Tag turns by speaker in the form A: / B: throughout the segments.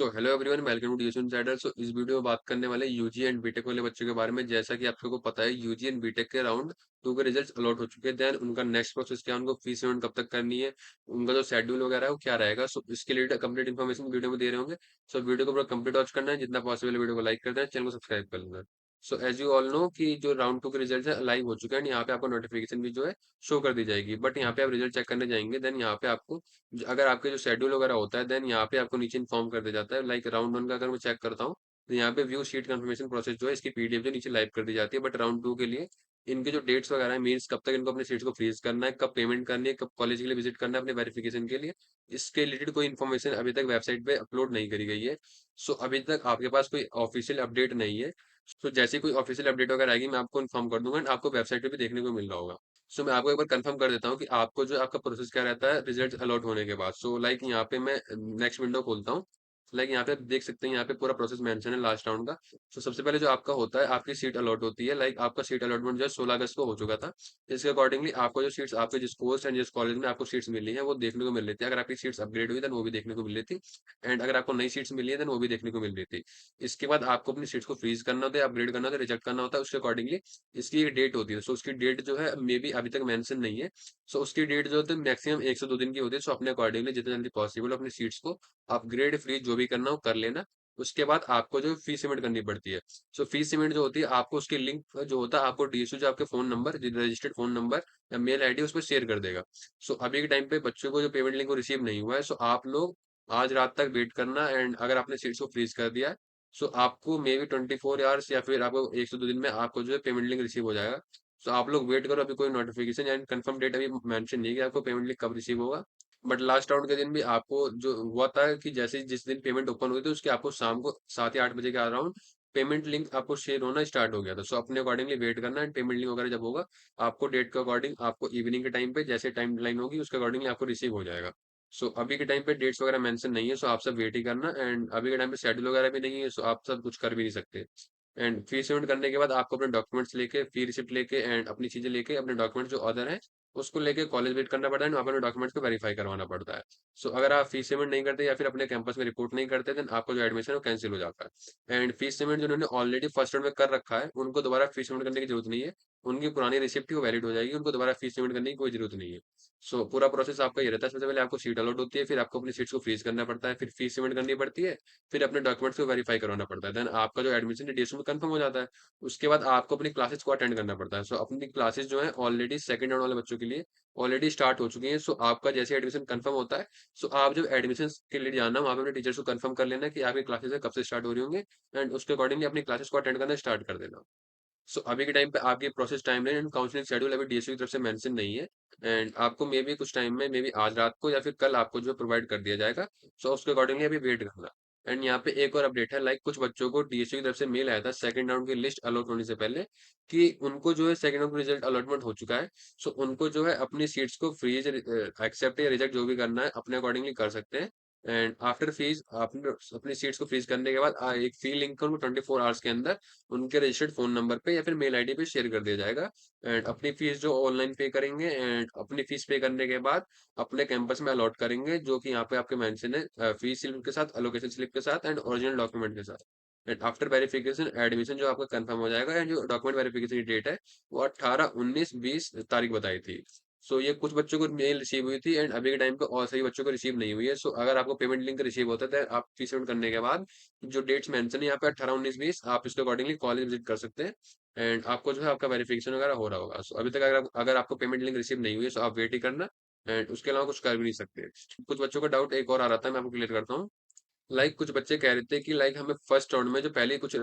A: So hello everyone, welcome to tuition insider. So इस video में बात करने वाले यूजी एंड बीटेक वाले बच्चों के बारे में। जैसा कि आप सबको पता है, यूजी एंड बीटेक के राउंड 2 के रिजल्ट्स अलॉट हो चुके हैं। देन उनका नेक्स्ट प्रोसेस क्या है, उनको फीस पेमेंट कब तक करनी है, उनका जो शेड्यूल वगैरह है वो क्या रहेगा। सो इसके लिए कंप्लीट इन्फॉर्मेशन वीडियो में दे रहे होंगे। सो वीडियो को पूरा कंप्लीट वॉच करना है, जितना पॉसिबल वीडियो को लाइक कर देना, चैनल को सब्सक्राइब कर लेना। So as you all know कि जो राउंड 2 के रिजल्ट है लाइव हो चुके हैं, यहाँ पे आपको नोटिफिकेशन भी जो है शो कर दी जाएगी। बट यहाँ पे आप रिजल्ट चेक करने जाएंगे, देन यहाँ पे आपको अगर आपके जो शेड्यूल वगैरह होता है, देन यहाँ पे आपको नीचे इन्फॉर्म कर दिया जाता है। लाइक राउंड 1 का अगर मैं चेक करता हूँ, तो यहाँ पे व्यू शीट कंफर्मेशन प्रोसेस जो है इसकी पीडीएफ जो नीचे लाइव कर दी जाती है। बट राउंड 2 के लिए इनके जो डेट्स वगैरह है, मीन्स कब तक इनको अपने सीट्स को फ्रीज करना है, कब पेमेंट करनी है, कब कॉलेज के लिए विजिट करना है अपने वेरिफिकेशन के लिए, इसके रिलेटेड कोई इन्फॉर्मेशन अभी तक वेबसाइट पे अपलोड नहीं करी गई है। सो अभी तक आपके पास कोई ऑफिशियल अपडेट नहीं है। सो जैसे कोई ऑफिशियल अपडेट वगैरह आएगी, मैं आपको इन्फॉर्म कर दूंगा एंड आपको वेबसाइट पे भी देखने को मिल रहा होगा। सो मैं आपको एक बार कंफर्म कर देता हूँ कि आपको जो आपका प्रोसेस क्या रहता है रिजल्ट अलॉट होने के बाद। सो लाइक यहाँ पे मैं नेक्स्ट विंडो खोलता हूँ। लाइक यहाँ पे आप देख सकते हैं, यहाँ पे पूरा प्रोसेस मेंशन है लास्ट राउंड का। सो सबसे पहले जो आपका होता है, आपकी सीट अलॉट होती है। लाइक आपका सीट अलॉटमेंट जो है 16 अगस्त को हो चुका था। इसके अकॉर्डिंगली आपको जो सीट्स आपके जिस कोर्स एंड जिस कॉलेज में आपको सीट्स मिली है वो देखने को मिल रही थी। अगर आपकी सीट्स अपग्रेड हुई, देन वो भी देखने को मिल रही थी। एंड अगर आपको नई सीट्स मिली है, देन वो भी देखने को मिल रही थी। इसके बाद आपको अपनी सीट्स को फ्रीज करना होता है, अपग्रेड करना होता है, रिजेक्ट करना होता है। उसके अकॉर्डिंगली इसकी एक डेट होती है। सो उसकी डेट जो है मे बी अभी तक मेंशन नहीं है। सो उसकी डेट जो होती है मैक्सिमम 1 से 2 दिन की होती है। सो अपने अकॉर्डिंगली जितना जल्दी पॉसिबल अपनी सीट्स को अपग्रेड फ्रीज जो भी करना हो कर लेना। उसके बाद आपको जो फीस पेमेंट करनी पड़ती है। सो फीस पेमेंट जो होती है, आपको उसकी लिंक जो होता है, आपको डीएसयू जो आपके phone number, registered phone number या मेल आईडी उस पर शेयर कर देगा। सो अभी के टाइम पे बच्चों को जो पेमेंट लिंक को रिसीव नहीं हुआ है, सो आप लोग आज रात तक वेट करना। एंड अगर आपने सीट्स को फ्रीज कर दिया है, सो आपको मे बी 24 आवर्स या फिर आपको 1 से 2 दिन में आपको जो है पेमेंट लिंक रिसीव हो जाएगा। सो आप लोग वेट करो, अभी कोई नोटिफिकेशन एंड कंफर्म डेट अभी मेंशन नहीं है कि आपको पेमेंट लिंक कब रिसीव होगा। बट लास्ट राउंड के दिन भी आपको जो हुआ था कि जैसे जिस दिन पेमेंट ओपन हुई थी, उसके आपको शाम को 7 या 8 बजे के अराउंड पेमेंट लिंक आपको शेयर होना स्टार्ट हो गया था। सो अपने अकॉर्डिंगली वेट करना एंड पेमेंट लिंक वगैरह जब होगा, आपको डेट के अकॉर्डिंग आपको इवनिंग के टाइम पे जैसे टाइम लाइन होगी उसके अकॉर्डिंगली आपको रिसीव हो जाएगा। सो अभी के टाइम पे डेट्स वगैरह मेंशन नहीं है। सो आप सब वेट ही करना। एंड अभी के टाइम पे शेड्यूल वगैरह भी नहीं है, सो आप सब कुछ कर भी नहीं सकते। एंड फीस पेमेंट करने के बाद आपको अपने डॉक्यूमेंट्स लेके, फी रिसिप्ट लेके एंड अपनी चीजें लेके, अपने डॉक्यूमेंट्स जो अदर है उसको लेके कॉलेज वेट करना पड़ता है। वहाँ पर डॉक्यूमेंट्स को वेरीफाई करवाना पड़ता है। सो अगर आप फीस पेमेंट नहीं करते या फिर अपने कैंपस में रिपोर्ट नहीं करते, देन आपका जो एडमिशन है वो कैंसिल हो जाता है। एंड फीस पेमेंट जिन्होंने ऑलरेडी फर्स्ट राउंड में कर रखा है, उनको दोबारा फीस पेमेंट करने की जरूरत नहीं है। उनकी पुरानी रिसिप्ट ही वो वैलिड हो जाएगी, उनको दोबारा फीस पेमेंट करने की कोई जरूरत नहीं है। सो पूरा प्रोसेस आपका ये रहता है। सबसे पहले आपको सीट अलॉट होती है, फिर आपको अपनी सीट्स को फ्रीज करना पड़ता है, फिर फीस पेमेंट करनी पड़ती है, फिर अपने डॉक्यूमेंट्स को वेरीफाई करवाना पड़ता है। देन आपका जो एडमिशन डीएसयू में कंफर्म हो जाता है। उसके बाद आपको अपनी क्लासेस को अटेंड करना पड़ता है। सो अपनी क्लासेस जो है ऑलरेडी सेकंड राउंड वाले बच्चों के लिए ऑलरेडी स्टार्ट हो चुकी हैं। सो आपका जैसे एडमिशन कंफर्म होता है, सो आप जब एडमिशन के लिए जाना, वहाँ पे अपने टीचर्स को कंफर्म कर लेना कि आपकी क्लासेस कब से स्टार्ट हो रही होंगे। एंड उसके अकॉर्डिंगली अपनी क्लासेस को अटेंड करना स्टार्ट कर देना। सो अभी के टाइम पे आपकी process timeline and counselling schedule अभी डीएसयू की तरफ से मेंशन नहीं है। एंड आपको मे बी कुछ टाइम में, मे बी आज रात को या फिर कल आपको जो प्रोवाइड कर दिया जाएगा। सो उसके अकॉर्डिंगली अभी वेट करना। एंड यहाँ पे एक और अपडेट है, लाइक कुछ बच्चों को डीएसयू की तरफ से मेल आया था सेकंड राउंड की लिस्ट अलॉट होने से पहले कि उनको जो है सेकंड राउंड का रिजल्ट अलॉटमेंट हो चुका है। सो उनको जो है अपनी सीट्स को फ्रीज, एक्सेप्ट या रिजेक्ट जो भी करना है अपने अकॉर्डिंगली कर सकते हैं। एंड आफ्टर फीस अपने अपनी सीट्स को फ्रीज करने के बाद एक फी लिंक उनको 24 आवर्स के अंदर उनके रजिस्टर्ड फ़ोन नंबर पे या फिर मेल आईडी पे शेयर कर दिया जाएगा। एंड अपनी फ़ीस जो ऑनलाइन पे करेंगे, एंड अपनी फ़ीस पे करने के बाद अपने कैंपस में अलॉट करेंगे, जो कि यहाँ पे आपके मेंशन है फ़ीस स्लिप के साथ, एलोकेशन स्लिप के साथ एंड ओरिजिनल डॉक्यूमेंट के साथ। एंड आफ्टर वेरिफिकेशन एडमिशन जो आपका कंफर्म हो जाएगा। एंड जो डॉक्यूमेंट वेरिफिकेशन की डेट है वो 18, 19, 20 तारीख बताई थी। सो ये कुछ बच्चों को मेल रिसीव हुई थी एंड अभी के टाइम पे और सही बच्चों को रिसीव नहीं हुई है। सो अगर आपको पेमेंट लिंक रिसीव होता है, तो आप फीस पेमेंट करने के बाद जो डेट्स मेंशन है यहाँ पे 18, 19, 20, आप इसके अकॉर्डिंगली कॉलेज विजिट कर सकते हैं। एंड आपको जो है आपका वेरिफिकेशन वगैरह हो रहा होगा। सो अभी तक अगर आपको पेमेंट लिंक रिसीव नहीं हुई है, सो आप वेट ही करना। एंड उसके अलावा कुछ कर भी नहीं सकते। कुछ बच्चों का डाउट एक और आ रहा था, मैं आपको क्लियर करता हूँ। लाइक कुछ बच्चे कह रहे थे कि लाइक हमें फर्स्ट राउंड में जो पहले कुछ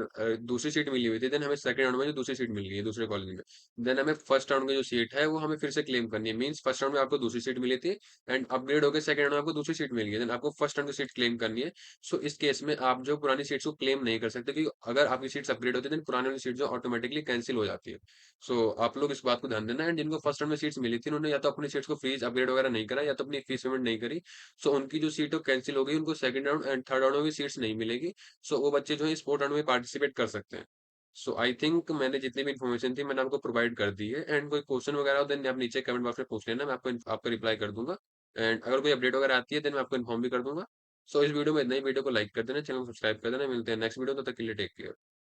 A: दूसरी सीट मिली हुई थी, देन हमें सेकंड राउंड में जो दूसरी सीट मिल गई है दूसरे कॉलेज में, देन हमें फर्स्ट राउंड की जो सीट है वो हमें फिर से क्लेम करनी है। मींस फर्स्ट राउंड में आपको दूसरी सीट मिली थी एंड अपग्रेड होकर सेकंड राउंड में आपको दूसरी सीट मिल गई, देन आपको फर्स्ट राउंड की सीट क्लेम करनी है। सो इस केस में आप जो पुरानी सीट्स को क्लेम नहीं कर सकते, क्योंकि अगर आपकी सीट्स अपग्रेड होती है, देन पुरानी वाली सीट जो ऑटोमेटिकली कैंसिल हो जाती है। सो आप लोग इस बात को ध्यान देना। एंड जिनको फर्स्ट राउंड में सीट्स मिली थी, उन्होंने या तो अपनी सीट्स को फ्रीज अपग्रेड वगैरह नहीं करा, या तो अपनी फीस पेमेंट नहीं करी। सो उनकी जो सीट है कैंसिल हो गई, उनको second round and third round में भी सीट्स नहीं मिलेगी। सो वो बच्चे जो है स्पोर्ट राउंड में पार्टिसिपेट कर सकते हैं। सो आई थिंक मैंने जितनी भी इन्फॉर्मेशन थी मैंने आपको प्रोवाइड कर दी है। एंड कोई क्वेश्चन वगैरह हो, देन आप नीचे कमेंट बॉक्स में पूछ लेना, मैं आपको आपको रिप्लाई कर दूंगा। एंड अगर कोई अपडेट वगैरह आती है, देन मैं आपको इन्फॉर्म भी कर दूंगा। सो इस वीडियो में इतना ही, वीडियो को लाइक कर देना, चैनल को सब्सक्राइब कर देना। मिलते हैं नेक्स्ट वीडियो, तब तक के लिए टेक केयर।